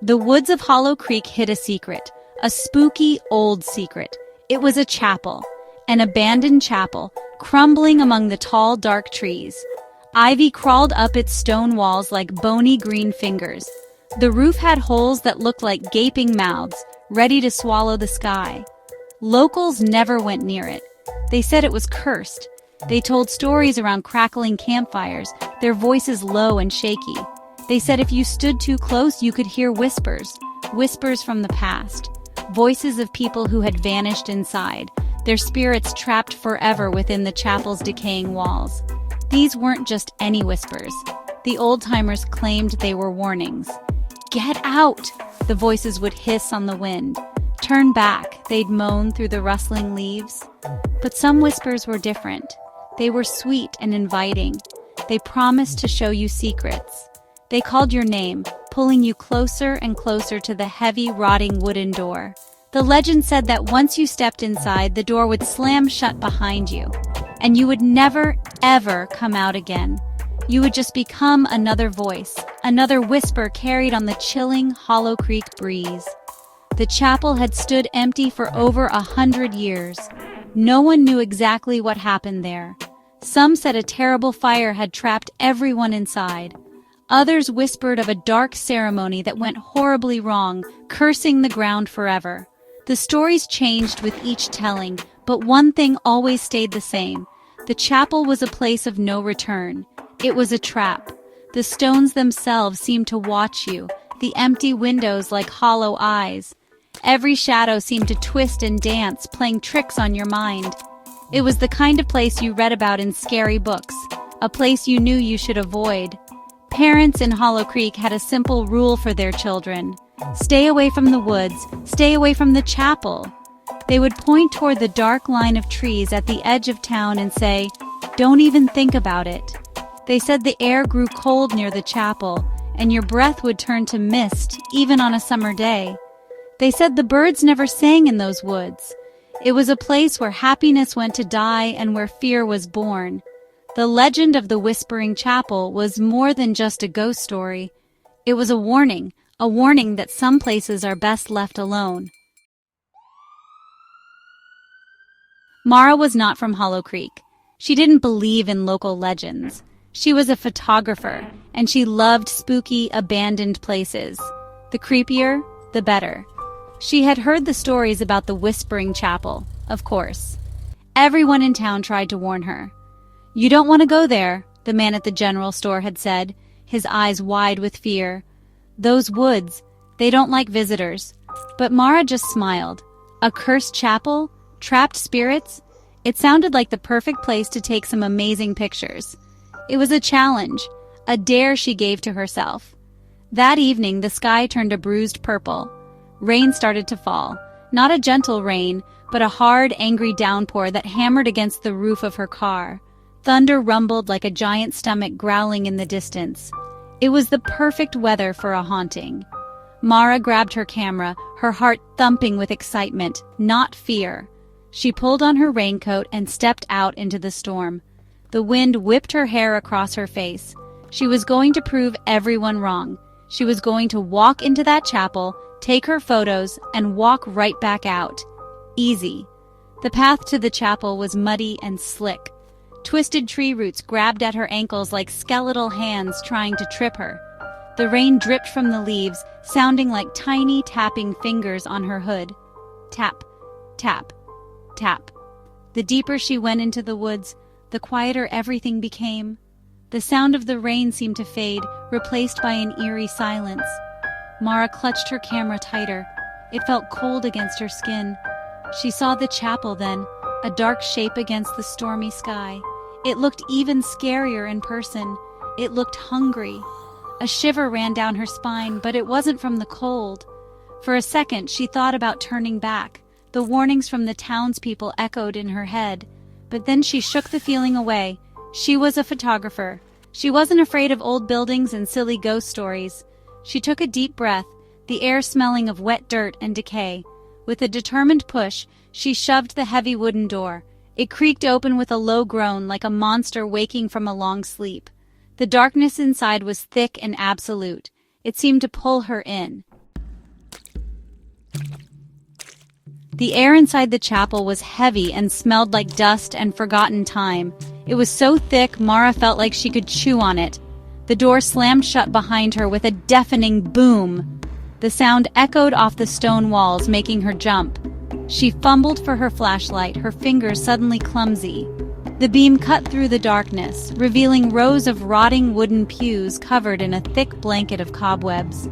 The woods of Hollow Creek hid a secret, a spooky, old secret. It was a chapel, an abandoned chapel, crumbling among the tall, dark trees. Ivy crawled up its stone walls like bony green fingers. The roof had holes that looked like gaping mouths, ready to swallow the sky. Locals never went near it. They said it was cursed. They told stories around crackling campfires, their voices low and shaky. They said if you stood too close, you could hear whispers, whispers from the past, voices of people who had vanished inside, their spirits trapped forever within the chapel's decaying walls. These weren't just any whispers. The old-timers claimed they were warnings. "Get out!" the voices would hiss on the wind. "Turn back," they'd moan through the rustling leaves. But some whispers were different. They were sweet and inviting. They promised to show you secrets. They called your name, pulling you closer and closer to the heavy, rotting wooden door. The legend said that once you stepped inside, the door would slam shut behind you, and you would never, ever come out again. You would just become another voice, another whisper carried on the chilling Hollow Creek breeze. The chapel had stood empty for over 100 years. No one knew exactly what happened there. Some said a terrible fire had trapped everyone inside. Others whispered of a dark ceremony that went horribly wrong, cursing the ground forever. The stories changed with each telling, but one thing always stayed the same. The chapel was a place of no return. It was a trap. The stones themselves seemed to watch you, the empty windows like hollow eyes. Every shadow seemed to twist and dance, playing tricks on your mind. It was the kind of place you read about in scary books, a place you knew you should avoid. Parents in Hollow Creek had a simple rule for their children. Stay away from the woods, stay away from the chapel. They would point toward the dark line of trees at the edge of town and say, "Don't even think about it." They said the air grew cold near the chapel, and your breath would turn to mist, even on a summer day. They said the birds never sang in those woods. It was a place where happiness went to die and where fear was born. The legend of the Whispering Chapel was more than just a ghost story. It was a warning that some places are best left alone. Mara was not from Hollow Creek. She didn't believe in local legends. She was a photographer, and she loved spooky, abandoned places. The creepier, the better. She had heard the stories about the Whispering Chapel, of course. Everyone in town tried to warn her. "You don't want to go there," the man at the general store had said, his eyes wide with fear. "Those woods, they don't like visitors." But Mara just smiled. A cursed chapel? Trapped spirits? It sounded like the perfect place to take some amazing pictures. It was a challenge, a dare she gave to herself. That evening, the sky turned a bruised purple. Rain started to fall. Not a gentle rain, but a hard, angry downpour that hammered against the roof of her car. Thunder rumbled like a giant stomach growling in the distance. It was the perfect weather for a haunting. Mara grabbed her camera, her heart thumping with excitement, not fear. She pulled on her raincoat and stepped out into the storm. The wind whipped her hair across her face. She was going to prove everyone wrong. She was going to walk into that chapel, take her photos, and walk right back out. Easy. The path to the chapel was muddy and slick. Twisted tree roots grabbed at her ankles like skeletal hands trying to trip her. The rain dripped from the leaves, sounding like tiny tapping fingers on her hood. Tap, tap, tap. The deeper she went into the woods, the quieter everything became. The sound of the rain seemed to fade, replaced by an eerie silence. Mara clutched her camera tighter. It felt cold against her skin. She saw the chapel then, a dark shape against the stormy sky. It looked even scarier in person. It looked hungry. A shiver ran down her spine, but it wasn't from the cold. For a second, she thought about turning back. The warnings from the townspeople echoed in her head. But then she shook the feeling away. She was a photographer. She wasn't afraid of old buildings and silly ghost stories. She took a deep breath, the air smelling of wet dirt and decay. With a determined push, she shoved the heavy wooden door. It creaked open with a low groan like a monster waking from a long sleep. The darkness inside was thick and absolute. It seemed to pull her in. The air inside the chapel was heavy and smelled like dust and forgotten time. It was so thick Mara felt like she could chew on it. The door slammed shut behind her with a deafening boom. The sound echoed off the stone walls, making her jump. She fumbled for her flashlight, her fingers suddenly clumsy. The beam cut through the darkness, revealing rows of rotting wooden pews covered in a thick blanket of cobwebs.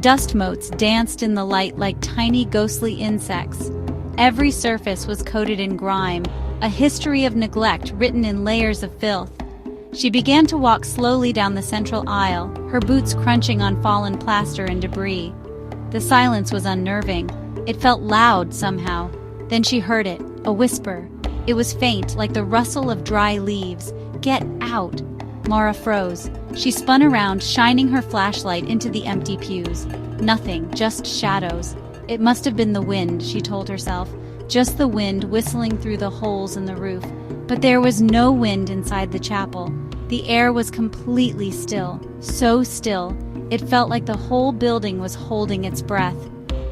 Dust motes danced in the light like tiny ghostly insects. Every surface was coated in grime, a history of neglect written in layers of filth. She began to walk slowly down the central aisle, her boots crunching on fallen plaster and debris. The silence was unnerving. It felt loud somehow. Then she heard it, a whisper. It was faint, like the rustle of dry leaves. "Get out!" Mara froze. She spun around, shining her flashlight into the empty pews. Nothing, just shadows. It must have been the wind, she told herself. Just the wind whistling through the holes in the roof. But there was no wind inside the chapel. The air was completely still. So still, it felt like the whole building was holding its breath.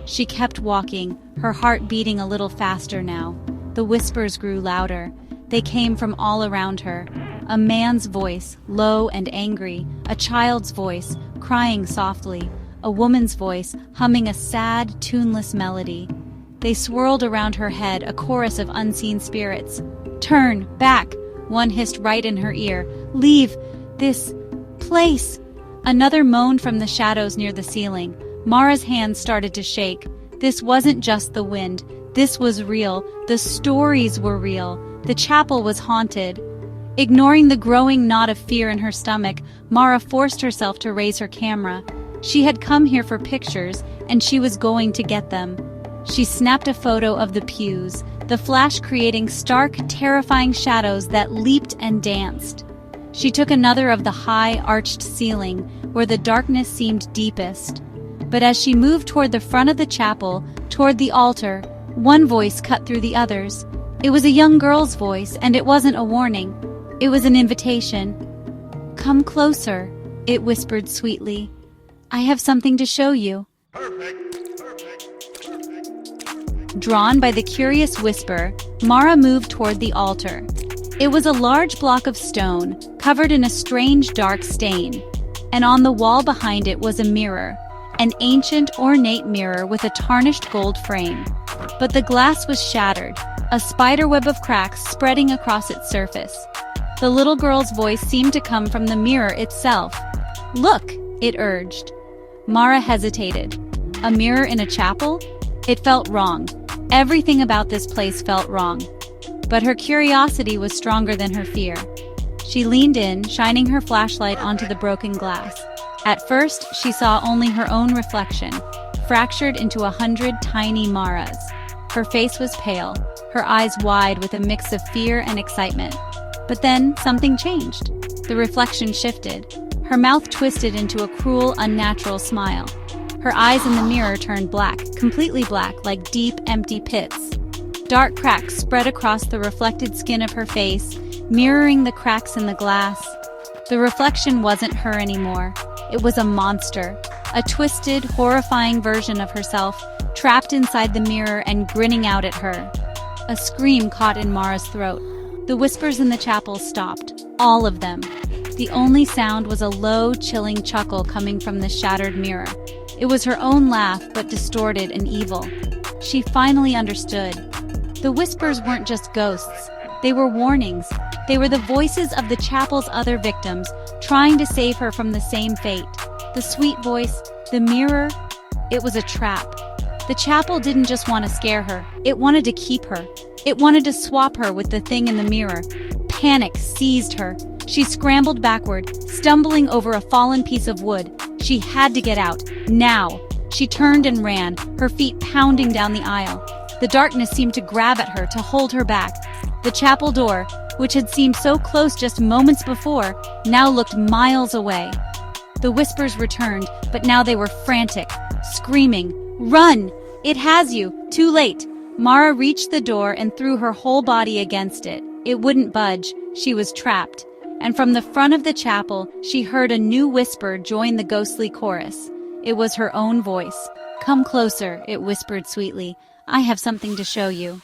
She kept walking, her heart beating a little faster now. The whispers grew louder. They came from all around her. A man's voice, low and angry. A child's voice, crying softly. A woman's voice, humming a sad, tuneless melody. They swirled around her head, a chorus of unseen spirits. "Turn, back!" one hissed right in her ear. "Leave this place!" Another moaned from the shadows near the ceiling. Mara's hands started to shake. This wasn't just the wind. This was real. The stories were real. The chapel was haunted. Ignoring the growing knot of fear in her stomach, Mara forced herself to raise her camera. She had come here for pictures, and she was going to get them. She snapped a photo of the pews, the flash creating stark, terrifying shadows that leaped and danced. She took another of the high, arched ceiling, where the darkness seemed deepest. But as she moved toward the front of the chapel, toward the altar, one voice cut through the others. It was a young girl's voice, and it wasn't a warning. It was an invitation. "Come closer," it whispered sweetly. "I have something to show you." Drawn by the curious whisper, Mara moved toward the altar. It was a large block of stone, covered in a strange dark stain. And on the wall behind it was a mirror, an ancient, ornate mirror with a tarnished gold frame. But the glass was shattered, a spiderweb of cracks spreading across its surface. The little girl's voice seemed to come from the mirror itself. "Look," it urged. Mara hesitated. A mirror in a chapel? It felt wrong. Everything about this place felt wrong. But her curiosity was stronger than her fear. She leaned in, shining her flashlight onto the broken glass. At first, she saw only her own reflection, fractured into 100 tiny Maras. Her face was pale, her eyes wide with a mix of fear and excitement. But then, something changed. The reflection shifted. Her mouth twisted into a cruel, unnatural smile. Her eyes in the mirror turned black, completely black, like deep, empty pits. Dark cracks spread across the reflected skin of her face, mirroring the cracks in the glass. The reflection wasn't her anymore. It was a monster, a twisted, horrifying version of herself, trapped inside the mirror and grinning out at her. A scream caught in Mara's throat. The whispers in the chapel stopped, all of them. The only sound was a low, chilling chuckle coming from the shattered mirror. It was her own laugh, but distorted and evil. She finally understood. The whispers weren't just ghosts. They were warnings. They were the voices of the chapel's other victims, trying to save her from the same fate. The sweet voice, the mirror, it was a trap. The chapel didn't just want to scare her. It wanted to keep her. It wanted to swap her with the thing in the mirror. Panic seized her. She scrambled backward, stumbling over a fallen piece of wood. She had to get out, now. She turned and ran, her feet pounding down the aisle. The darkness seemed to grab at her, to hold her back. The chapel door, which had seemed so close just moments before, now looked miles away. The whispers returned, but now they were frantic, screaming, "Run! It has you! Too late!" Mara reached the door and threw her whole body against it. It wouldn't budge. She was trapped. And from the front of the chapel, she heard a new whisper join the ghostly chorus. It was her own voice. "Come closer," it whispered sweetly. I have something to show you.